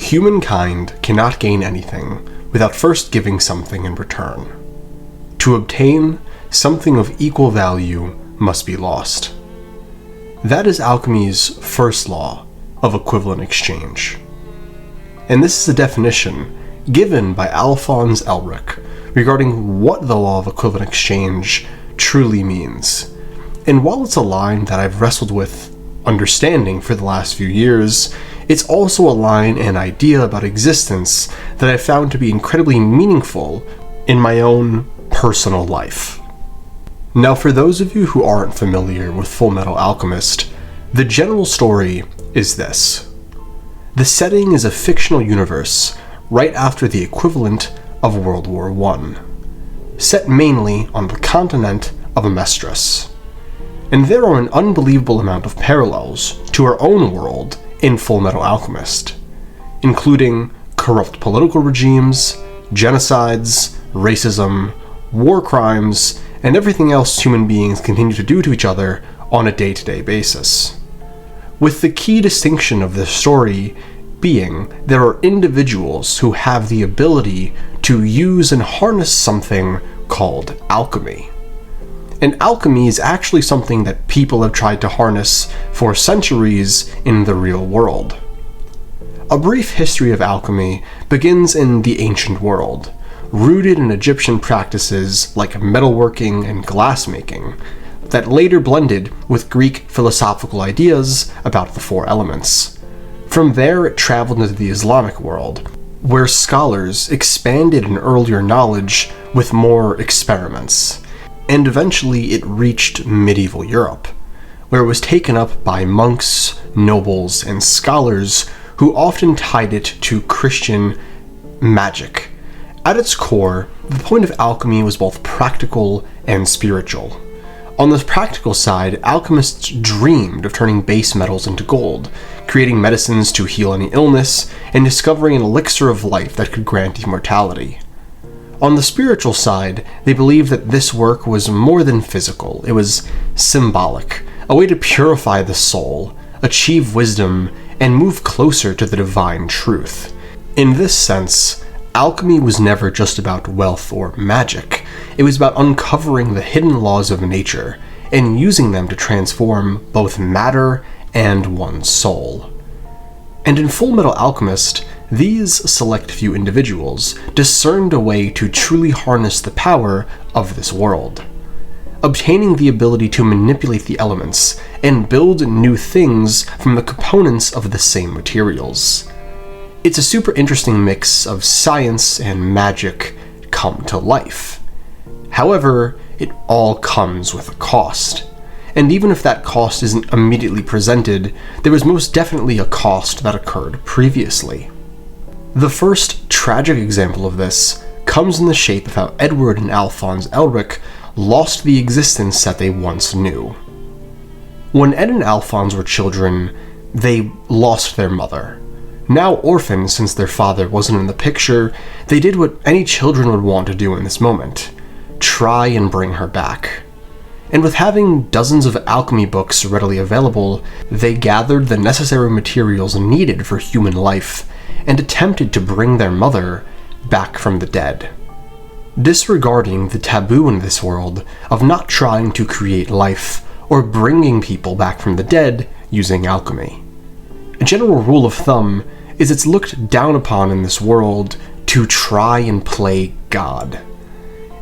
Humankind cannot gain anything without first giving something in return. To obtain, something of equal value must be lost. That is alchemy's first law of equivalent exchange. And this is a definition given by Alphonse Elric regarding what the law of equivalent exchange truly means. And while it's a line that I've wrestled with understanding for the last few years, it's also a line and idea about existence that I've found to be incredibly meaningful in my own personal life. Now, for those of you who aren't familiar with Fullmetal Alchemist, the general story is this. The setting is a fictional universe right after the equivalent of World War I, set mainly on the continent of Amestris. And there are an unbelievable amount of parallels to our own world in Fullmetal Alchemist, including corrupt political regimes, genocides, racism, war crimes, and everything else human beings continue to do to each other on a day-to-day basis. With the key distinction of this story being there are individuals who have the ability to use and harness something called alchemy. And alchemy is actually something that people have tried to harness for centuries in the real world. A brief history of alchemy begins in the ancient world, rooted in Egyptian practices like metalworking and glassmaking, that later blended with Greek philosophical ideas about the four elements. From there it traveled into the Islamic world, where scholars expanded an earlier knowledge with more experiments. And eventually it reached medieval Europe, where it was taken up by monks, nobles, and scholars who often tied it to Christian magic. At its core, the point of alchemy was both practical and spiritual. On the practical side, alchemists dreamed of turning base metals into gold, creating medicines to heal any illness, and discovering an elixir of life that could grant immortality. On the spiritual side, they believed that this work was more than physical. It was symbolic, a way to purify the soul, achieve wisdom, and move closer to the divine truth. In this sense, alchemy was never just about wealth or magic. It was about uncovering the hidden laws of nature and using them to transform both matter and one's soul. And in Fullmetal Alchemist, these select few individuals discerned a way to truly harness the power of this world, obtaining the ability to manipulate the elements and build new things from the components of the same materials. It's a super interesting mix of science and magic come to life. However, it all comes with a cost. And even if that cost isn't immediately presented, there was most definitely a cost that occurred previously. The first tragic example of this comes in the shape of how Edward and Alphonse Elric lost the existence that they once knew. When Ed and Alphonse were children, they lost their mother. Now orphaned since their father wasn't in the picture, they did what any children would want to do in this moment: try and bring her back. And with having dozens of alchemy books readily available, they gathered the necessary materials needed for human life and attempted to bring their mother back from the dead, disregarding the taboo in this world of not trying to create life or bringing people back from the dead using alchemy. A general rule of thumb is it's looked down upon in this world to try and play God.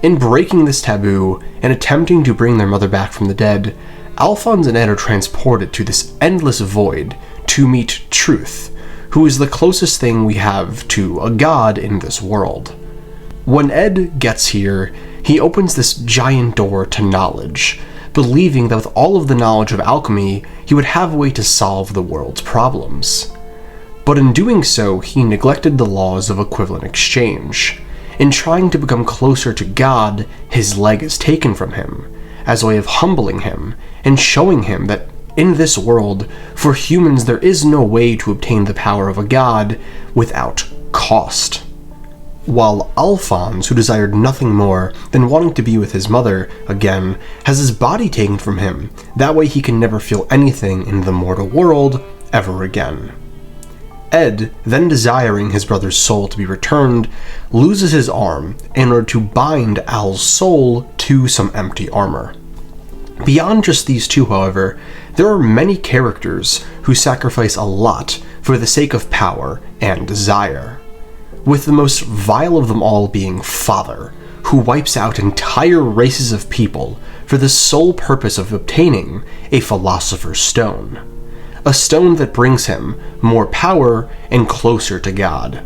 In breaking this taboo and attempting to bring their mother back from the dead, Alphonse and Ed are transported to this endless void to meet Truth, who is the closest thing we have to a god in this world. When Ed gets here, he opens this giant door to knowledge, believing that with all of the knowledge of alchemy, he would have a way to solve the world's problems. But in doing so, he neglected the laws of equivalent exchange. In trying to become closer to God, his leg is taken from him, as a way of humbling him and showing him that in this world, for humans there is no way to obtain the power of a god without cost. While Alphonse, who desired nothing more than wanting to be with his mother again, has his body taken from him, that way he can never feel anything in the mortal world ever again. Ed, then desiring his brother's soul to be returned, loses his arm in order to bind Al's soul to some empty armor. Beyond just these two, however, there are many characters who sacrifice a lot for the sake of power and desire, with the most vile of them all being Father, who wipes out entire races of people for the sole purpose of obtaining a Philosopher's Stone, a stone that brings him more power and closer to God.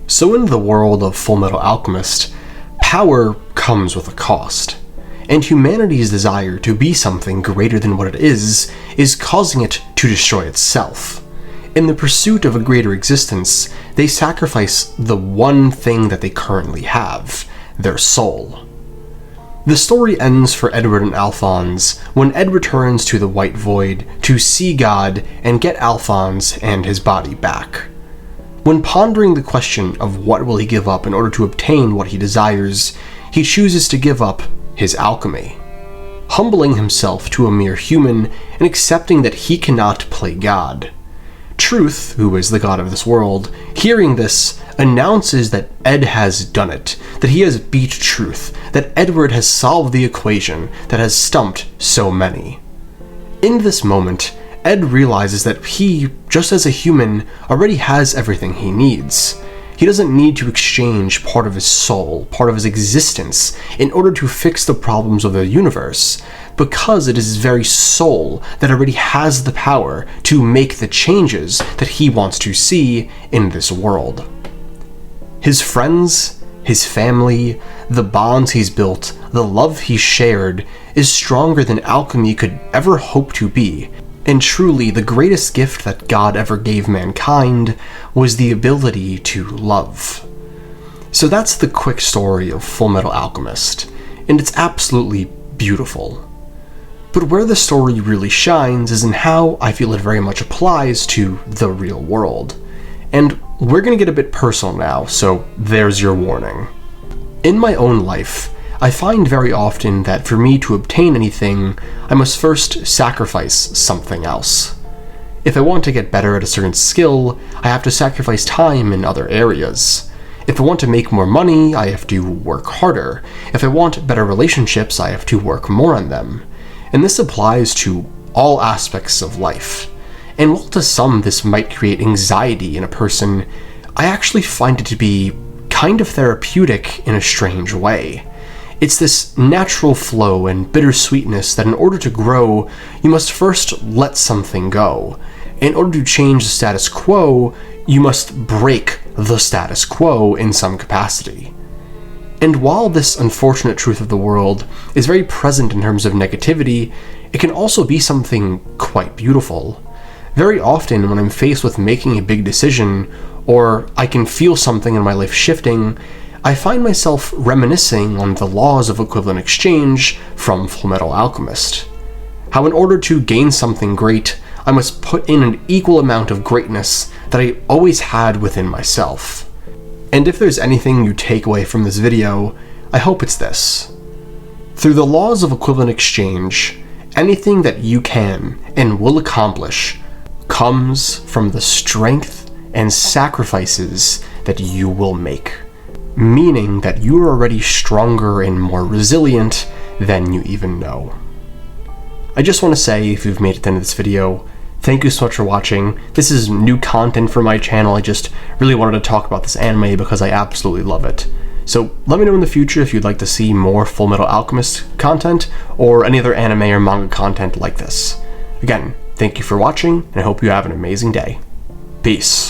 So in the world of Fullmetal Alchemist, power comes with a cost, and humanity's desire to be something greater than what it is causing it to destroy itself. In the pursuit of a greater existence, they sacrifice the one thing that they currently have, their soul. The story ends for Edward and Alphonse when Ed returns to the White Void to see God and get Alphonse and his body back. When pondering the question of what will he give up in order to obtain what he desires, he chooses to give up his alchemy, humbling himself to a mere human and accepting that he cannot play God. Truth, who is the god of this world, hearing this, announces that Ed has done it, that he has beat Truth, that Edward has solved the equation that has stumped so many. In this moment, Ed realizes that he, just as a human, already has everything he needs. He doesn't need to exchange part of his soul, part of his existence, in order to fix the problems of the universe, because it is his very soul that already has the power to make the changes that he wants to see in this world. His friends, his family, the bonds he's built, the love he's shared, is stronger than alchemy could ever hope to be, and truly the greatest gift that God ever gave mankind was the ability to love. So that's the quick story of Fullmetal Alchemist, and it's absolutely beautiful. But where the story really shines is in how I feel it very much applies to the real world. And we're gonna get a bit personal now, so there's your warning. In my own life, I find very often that for me to obtain anything, I must first sacrifice something else. If I want to get better at a certain skill, I have to sacrifice time in other areas. If I want to make more money, I have to work harder. If I want better relationships, I have to work more on them. And this applies to all aspects of life. And while to some this might create anxiety in a person, I actually find it to be kind of therapeutic in a strange way. It's this natural flow and bittersweetness that in order to grow, you must first let something go. In order to change the status quo, you must break the status quo in some capacity. And while this unfortunate truth of the world is very present in terms of negativity, it can also be something quite beautiful. Very often when I'm faced with making a big decision, or I can feel something in my life shifting, I find myself reminiscing on the laws of equivalent exchange from Fullmetal Alchemist. How in order to gain something great, I must put in an equal amount of greatness that I always had within myself. And if there's anything you take away from this video, I hope it's this. Through the laws of equivalent exchange, anything that you can and will accomplish comes from the strength and sacrifices that you will make. Meaning that you are already stronger and more resilient than you even know. I just want to say, if you've made it to the end of this video, thank you so much for watching. This is new content for my channel. I just really wanted to talk about this anime because I absolutely love it. So let me know in the future if you'd like to see more Fullmetal Alchemist content or any other anime or manga content like this. Again, thank you for watching, and I hope you have an amazing day. Peace.